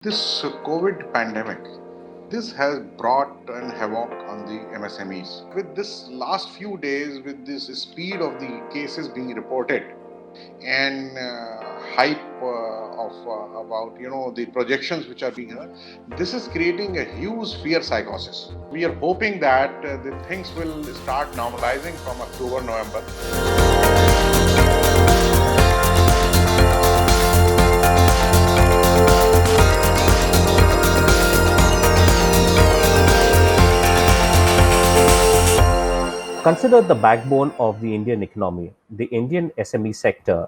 This COVID pandemic, this has brought an havoc on the MSMEs. With this last few days, with this speed of the cases being reported and hype of about the projections which are being heard, this is creating a huge fear psychosis. We are hoping that the things will start normalizing from October, November. Considered the backbone of the Indian economy, the Indian SME sector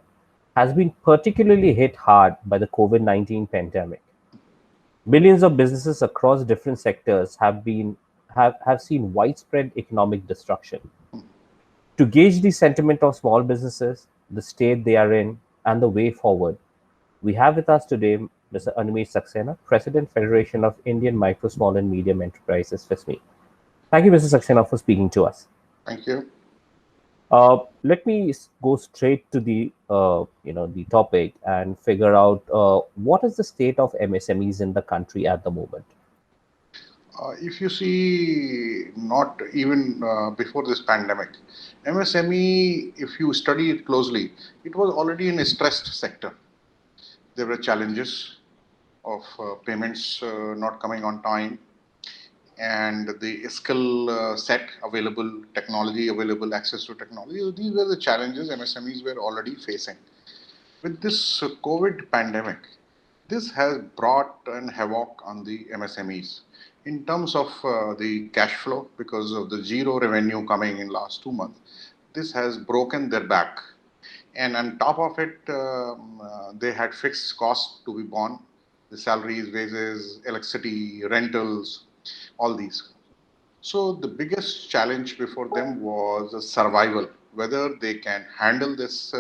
has been particularly hit hard by the COVID 19 pandemic. Millions of businesses across different sectors have seen widespread economic destruction. To gauge the sentiment of small businesses, the state they are in, and the way forward, we have with us today Mr. Animesh Saxena, President, Federation of Indian Micro, Small and Medium Enterprises, FISME. Thank you, Mr. Saxena, for speaking to us. Thank you. Let me go straight to the topic and figure out what is the state of MSMEs in the country at the moment. If you see, not even before this pandemic, MSME, if you study it closely, it was already in a stressed sector. There were challenges of payments not coming on time, and the skill set available, technology available, access to technology. These were the challenges MSMEs were already facing. With this COVID pandemic, this has brought an havoc on the MSMEs in terms of the cash flow because of the zero revenue coming in last 2 months. This has broken their back, and on top of it, they had fixed costs to be borne: the salaries, wages, electricity, rentals, all these. So the biggest challenge before them was survival, whether they can handle this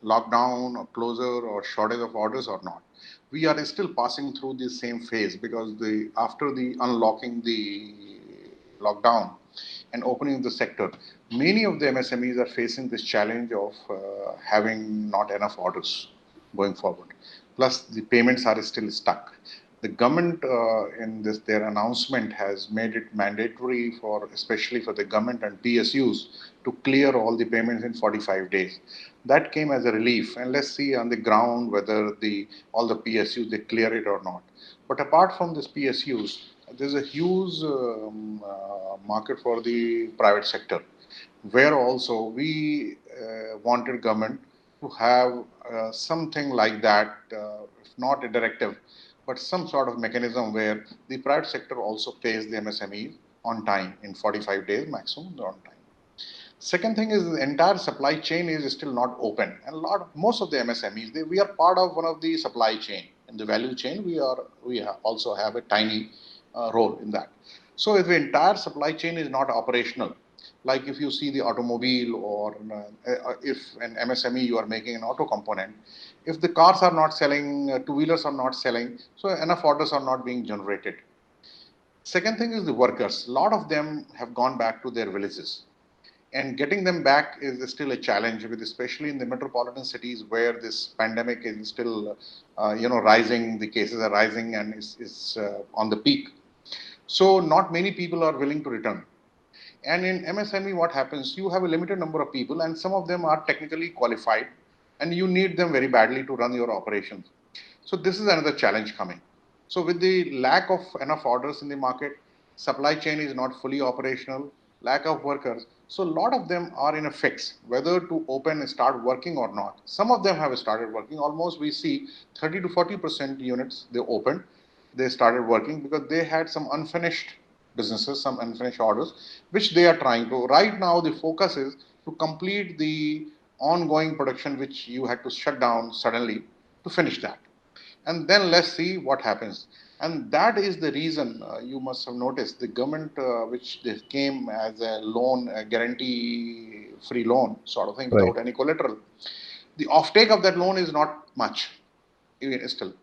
lockdown or closure or shortage of orders or not. We are still passing through the same phase because the after the unlocking the lockdown and opening the sector, many of the MSMEs are facing this challenge of having not enough orders going forward. Plus, the payments are still stuck. The government, in this their announcement, has made it mandatory for, especially for the government and PSUs, to clear all the payments in 45 days. That came as a relief, and let's see on the ground whether the all the PSUs they clear it or not. But apart from this PSUs, there's a huge market for the private sector, where also we wanted government to have something like that, if not a directive, but some sort of mechanism where the private sector also pays the MSME on time in 45 days maximum on time. Second thing is the entire supply chain is still not open, and most of the MSMEs we are part of one of the supply chain in the value chain. Also have a tiny role in that. So if the entire supply chain is not operational, like if you see the automobile or if an MSME you are making an auto component, if the cars are not selling, two wheelers are not selling, so enough orders are not being generated. Second thing is the workers. A lot of them have gone back to their villages, and getting them back is still a challenge, with especially in the metropolitan cities where this pandemic is still rising. The cases are rising and is on the peak. So not many people are willing to return. And in MSME, what happens, you have a limited number of people, and some of them are technically qualified, and you need them very badly to run your operations. So this is another challenge coming. So with the lack of enough orders in the market, supply chain is not fully operational, lack of workers. So a lot of them are in a fix whether to open and start working or not. Some of them have started working. Almost we see 30 to 40% units they opened, they started working because they had some unfinished businesses, some unfinished orders, which they are trying to. Right now, the focus is to complete the ongoing production, which you had to shut down suddenly to finish that. And then let's see what happens. And that is the reason you must have noticed the government, which they came as a loan, a guarantee free loan sort of thing Right. without any collateral. The offtake of that loan is not much, even still.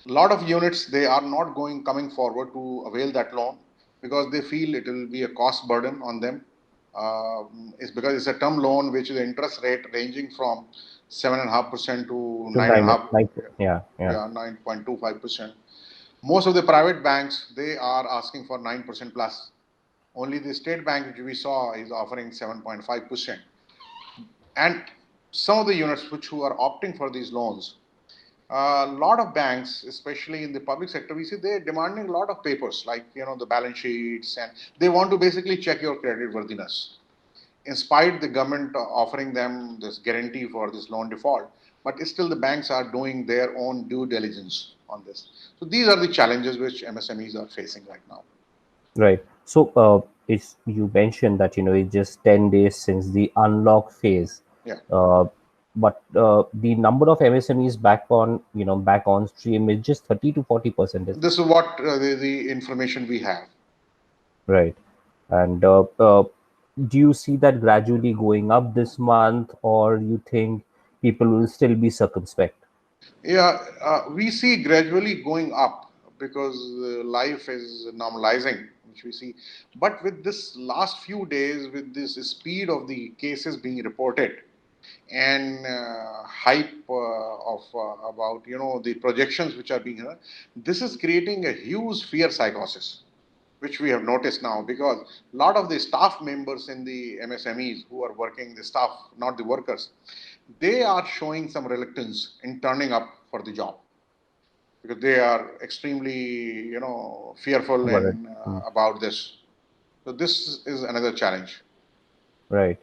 A lot of units they are not coming forward to avail that loan because they feel it will be a cost burden on them. It's because it's a term loan which is the interest rate ranging from 7.5% to to nine and a nine, half, like, yeah, yeah, yeah, 9.25%. Most of the private banks, they are asking for 9% plus. Only the state bank, which we saw, is offering 7.5%. And some of the units which who are opting for these loans, a lot of banks, especially in the public sector, we see they're demanding a lot of papers, like the balance sheets, and they want to basically check your credit worthiness. In spite the government offering them this guarantee for this loan default, but still the banks are doing their own due diligence on this. So these are the challenges which MSMEs are facing right now. right. So, it's you mentioned that it's just 10 days since the unlock phase, Yeah, uh, but the number of MSMEs back on stream is just 30 to 40%, isn't this it? is what the information we have. Right. And do you see that gradually going up this month, or you think people will still be circumspect? Yeah, we see gradually going up because life is normalizing, which we see. But with this last few days, with this speed of the cases being reported and hype of about the projections which are being this is creating a huge fear psychosis, which we have noticed now, because a lot of the staff members in the MSMEs who are working, the staff, not the workers, they are showing some reluctance in turning up for the job because they are extremely, fearful Correct. and about this. So this is another challenge. Right.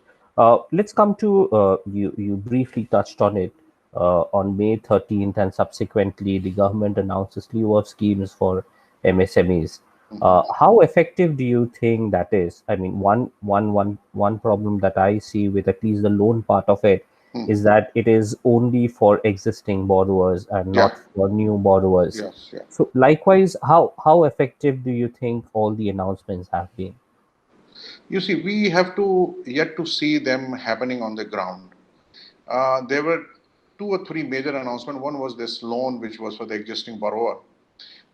Let's come to you. You briefly touched on it on May 13th, and subsequently, the government announced a slew of schemes for MSMEs. Mhm. How effective do you think that is? I mean, one problem that I see with at least the loan part of it is Mhm. that it is only for existing borrowers and Yeah. not for new borrowers. Yes. Yeah. So, likewise, how effective do you think all the announcements have been? You see, we have to yet to see them happening on the ground. There were two or three major announcements. One was this loan, which was for the existing borrower.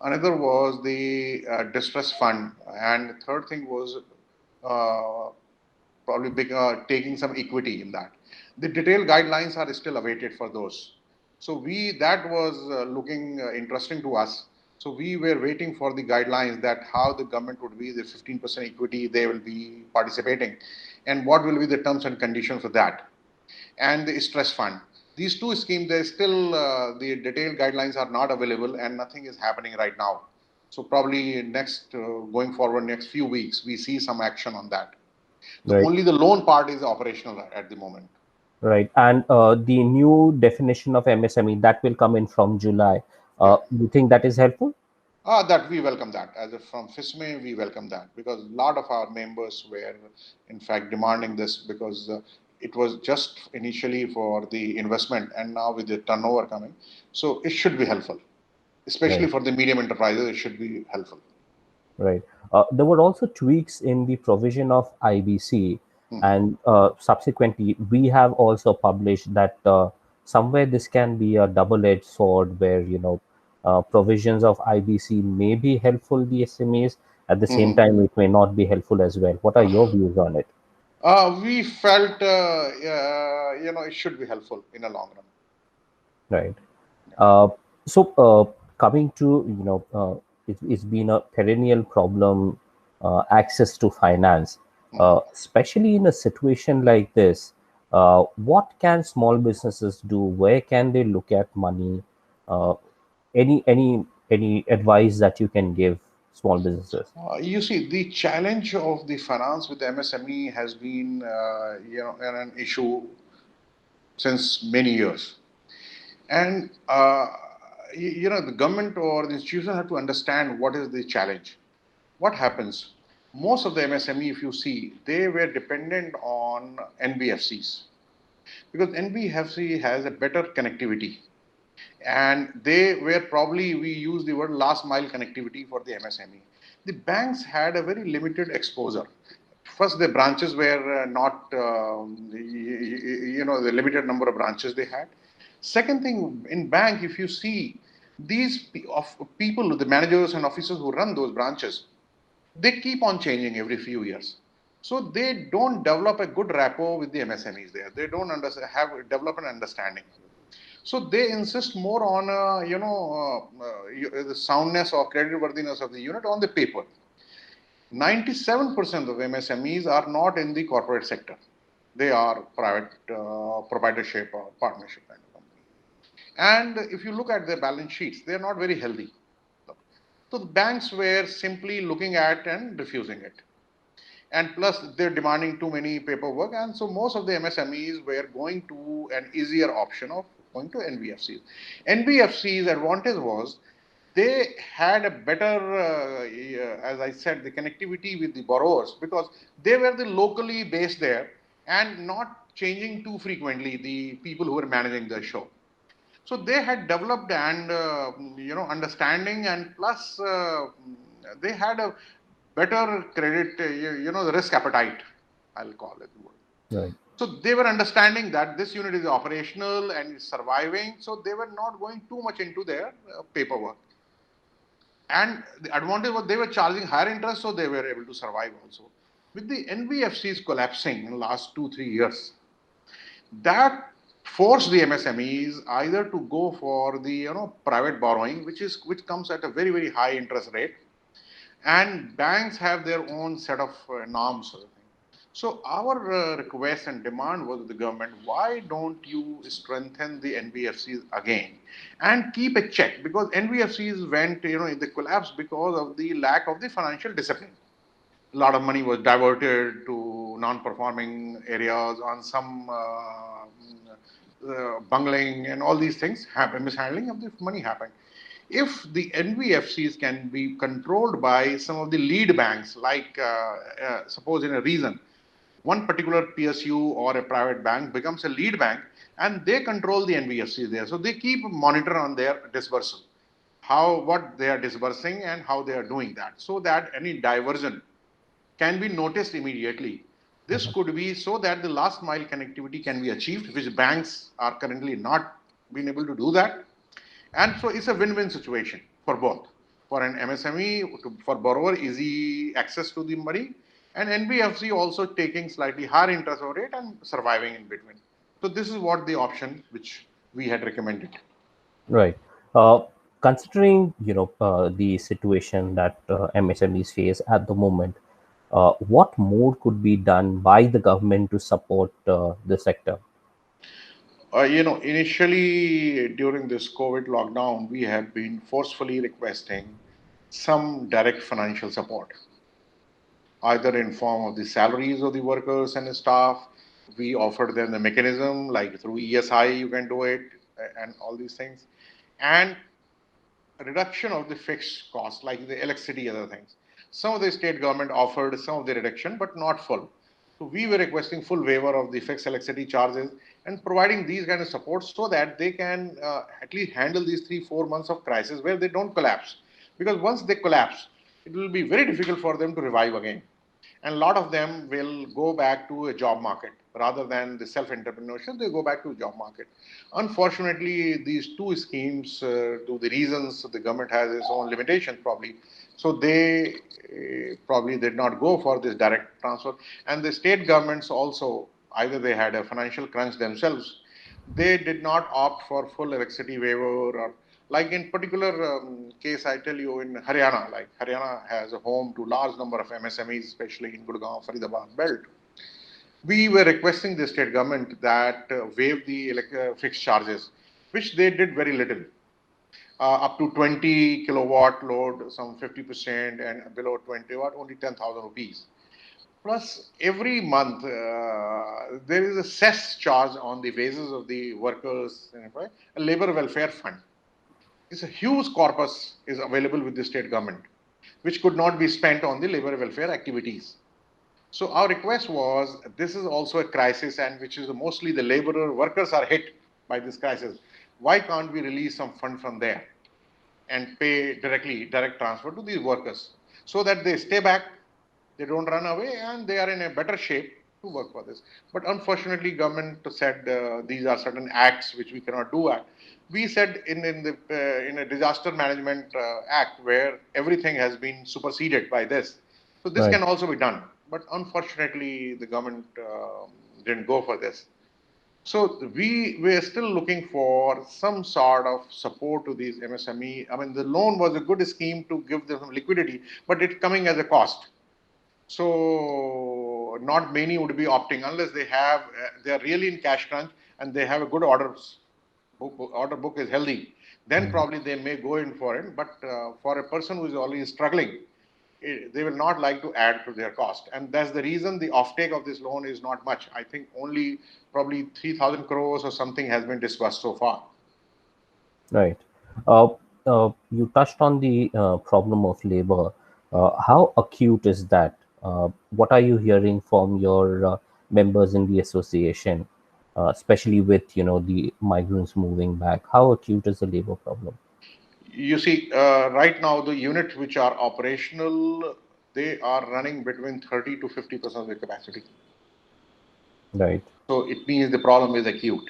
Another was the distress fund, and third thing was uh, probably taking some equity in that. The detailed guidelines are still awaited for those. So that was looking interesting to us. So we were waiting for the guidelines that how the government would be the 15% equity they will be participating, and what will be the terms and conditions for that, and the stress fund. These two schemes, they still the detailed guidelines are not available, and nothing is happening right now. So probably next going forward next few weeks, we see some action on that. The Right. only the loan part is operational at the moment. Right. And the new definition of MSME that will come in from July. Yeah. You think that is helpful? That we welcome that. As a, from FISME, we welcome that because a lot of our members were, in fact, demanding this because it was just initially for the investment, and now with the turnover coming, so it should be helpful, especially Right. for the medium enterprises. It should be helpful. Right. There were also tweaks in the provision of IBC, Mhm. and subsequently, we have also published that somewhere this can be a double-edged sword, where provisions of IBC may be helpful the SMEs. At the same Mhm. time, it may not be helpful as well. What are your views on it? We felt, it should be helpful in the long run. Right. Uh, so, coming to it's been a perennial problem, access to finance, Mhm. especially in a situation like this. What can small businesses do? Where can they look at money? Uh, any advice that you can give small businesses? You see, the challenge of the finance with the MSME has been, an issue since many years. And, the government or the institution have to understand what is the challenge. What happens? Most of the MSME, if you see, they were dependent on NBFCs because NBFC has a better connectivity, and they were probably, we use the word last mile connectivity for the MSME. The banks had a very limited exposure. First, the branches were not, the limited number of branches they had. Second thing, in bank, if you see of people, the managers and officers who run those branches, they keep on changing every few years. So they don't develop a good rapport with the MSMEs there. They don't develop an understanding. So they insist more on the soundness or creditworthiness of the unit on the paper. 97% of MSMEs are not in the corporate sector. They are private proprietorship or partnership kind of company. And if you look at their balance sheets, they are not very healthy. So the banks were simply looking at and refusing it. And plus, they're demanding too many paperwork. And so most of the MSMEs were going to an easier option of going to NBFCs. NBFC's advantage was they had a better, as I said, the connectivity with the borrowers because they were the locally based there and not changing too frequently the people who were managing the show. So they had developed and understanding, and plus they had a better credit, the risk appetite, I'll call it. Right. So they were understanding that this unit is operational and is surviving. So they were not going too much into their paperwork. And the advantage was they were charging higher interest, so they were able to survive also. With the NBFCs collapsing in the last 2-3 years, that forced the MSMEs either to go for the private borrowing, which comes at a very very high interest rate, and banks have their own set of norms. So our request and demand was to the government: why don't you strengthen the NBFCs again and keep a check, because NBFCs went in the collapse because of the lack of the financial discipline. A lot of money was diverted to non-performing areas on some bungling and all these things happen, mishandling of the money happened. If the NBFCs can be controlled by some of the lead banks, like suppose in a region, one particular PSU or a private bank becomes a lead bank and they control the NBFCs there. So they keep monitor on their disbursal, what they are disbursing and how they are doing that, so that any diversion can be noticed immediately. This could be so that the last mile connectivity can be achieved, which banks are currently not being able to do that. And so it's a win-win situation for both. For an MSME, for borrower, easy access to the money, and NBFC also taking slightly higher interest rate and surviving in between. So this is what the option which we had recommended. Right. Considering the situation that MSMEs face at the moment, what more could be done by the government to support the sector? Initially during this COVID lockdown, we have been forcefully requesting some direct financial support, either in form of the salaries of the workers and the staff. We offered them the mechanism like through ESI, you can do it, and all these things, and reduction of the fixed costs like the electricity, other things. Some of the state government offered some of the reduction, but not full. So we were requesting full waiver of the fixed electricity charges and providing these kind of support so that they can at least handle these 3-4 months of crisis where they don't collapse. Because once they collapse, it will be very difficult for them to revive again. And a lot of them will go back to a job market rather than the self-entrepreneurship. They go back to a job market. Unfortunately, these two schemes, due the reasons the government has its own limitations probably, so they probably did not go for this direct transfer. And the state governments also, either they had a financial crunch themselves, they did not opt for full electricity waiver, or like in particular case, I tell you, in Haryana, like Haryana has a home to large number of MSMEs, especially in Gurgaon, Faridabad belt. We were requesting the state government that waive the fixed charges, which they did very little. Up to 20 kilowatt load, some 50%, and below 20 watt, only 10,000 rupees. Plus, every month there is a cess charge on the wages of the workers, a labor welfare fund. It's a huge corpus is available with the state government, which could not be spent on the labor welfare activities. So our request was, this is also a crisis, and which is mostly the laborer workers are hit by this crisis. Why can't we release some fund from there and pay direct transfer to these workers so that they stay back, they don't run away, and they are in a better shape to work for this. But unfortunately, government said these are certain acts which we cannot do. We said in a disaster management act where everything has been superseded by this, so this Right. can also be done. but unfortunately the government didn't go for this. So we were still looking for some sort of support to these MSME. I mean, the loan was a good scheme to give them some liquidity, but it's coming as a cost. So not many would be opting unless they are really in cash crunch and they have a good order book is healthy. Then probably they may go in for it. But for a person who is already struggling, they will not like to add to their cost, and that's the reason the offtake of this loan is not much. I think only probably 3,000 crores or something has been disbursed so far. Right. You touched on the problem of labor. How acute is that? What are you hearing from your members in the association, especially with the migrants moving back? How acute is the labor problem? You see, right now the units which are operational, they are running between 30 to 50% of the capacity. Right. So it means the problem is acute.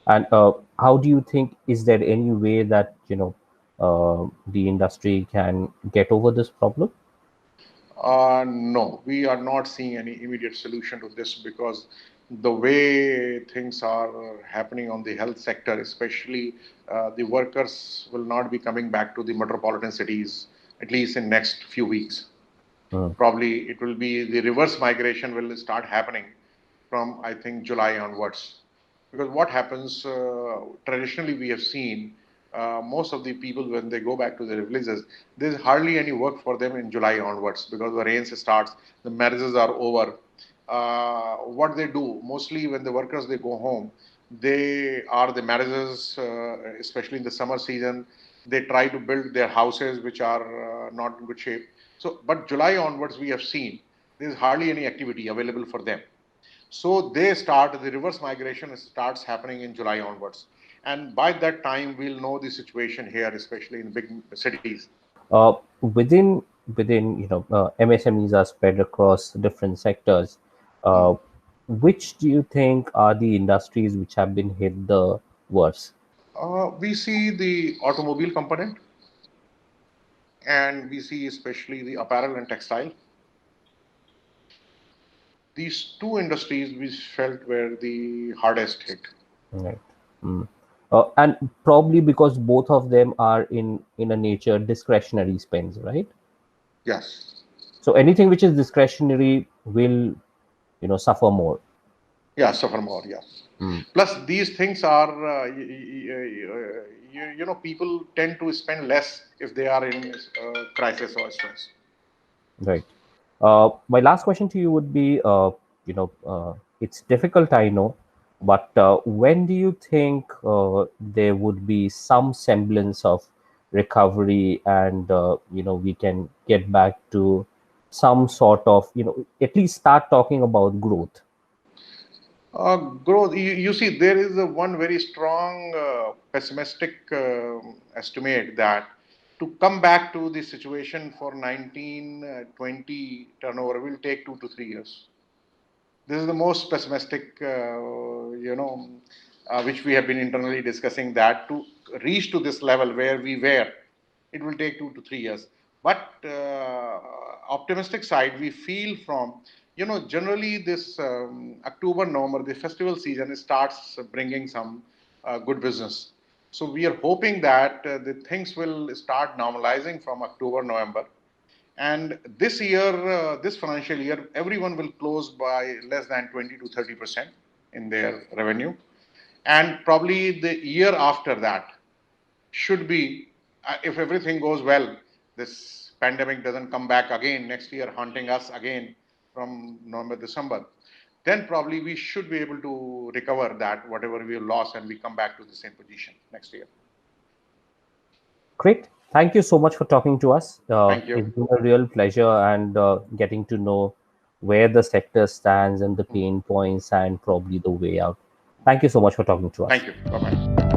And how do you think, is there any way that the industry can get over this problem? No, we are not seeing any immediate solution to this because the way things are happening on the health sector, especially the workers will not be coming back to the metropolitan cities at least in next few weeks. Probably it will be the reverse migration will start happening from I think July onwards. Because what happens traditionally we have seen most of the people when they go back to their villages, there's hardly any work for them in July onwards because the rains starts, the marriages are over. What they do mostly when the workers they go home, they are the marriages, especially in the summer season. They try to build their houses which are not in good shape. So, but July onwards we have seen there is hardly any activity available for them. So they start, the reverse migration starts happening in July onwards. And by that time, we'll know the situation here, especially in big cities. uh, within MSMEs are spread across different sectors. uh, which do you think are the industries which have been hit the worst? We see the automobile component and we see especially the apparel and textile. These two industries we felt were the hardest hit. Right. Mm. And probably because both of them are in a nature discretionary spends, right? Yes. So anything which is discretionary will suffer more. Yeah, suffer more. Yeah. Mm. Plus, these things are, people tend to spend less if they are in crisis or stress. Right. My last question to you would be, it's difficult, I know, but when do you think there would be some semblance of recovery, and we can get back to some sort of, at least start talking about growth? Growth, you see, there is a one very strong pessimistic estimate that to come back to the situation for 1920 turnover will take 2 to 3 years. This is the most pessimistic, which we have been internally discussing, that to reach to this level where we were, it will take 2 to 3 years. But optimistic side, we feel from, generally this October, November, the festival season starts bringing some good business. So we are hoping that the things will start normalizing from October, November, and this year, this financial year, everyone will close by less than 20 to 30% in their revenue. And probably the year after that should be, if everything goes well, this pandemic doesn't come back again next year, haunting us again from November, December, then probably we should be able to recover that, whatever we lost, and we come back to the same position next year. Great. Thank you so much for talking to us. Thank It's you. been a real pleasure, and getting to know where the sector stands and the pain points and probably the way out. Thank you so much for talking to us. Thank you. Bye bye.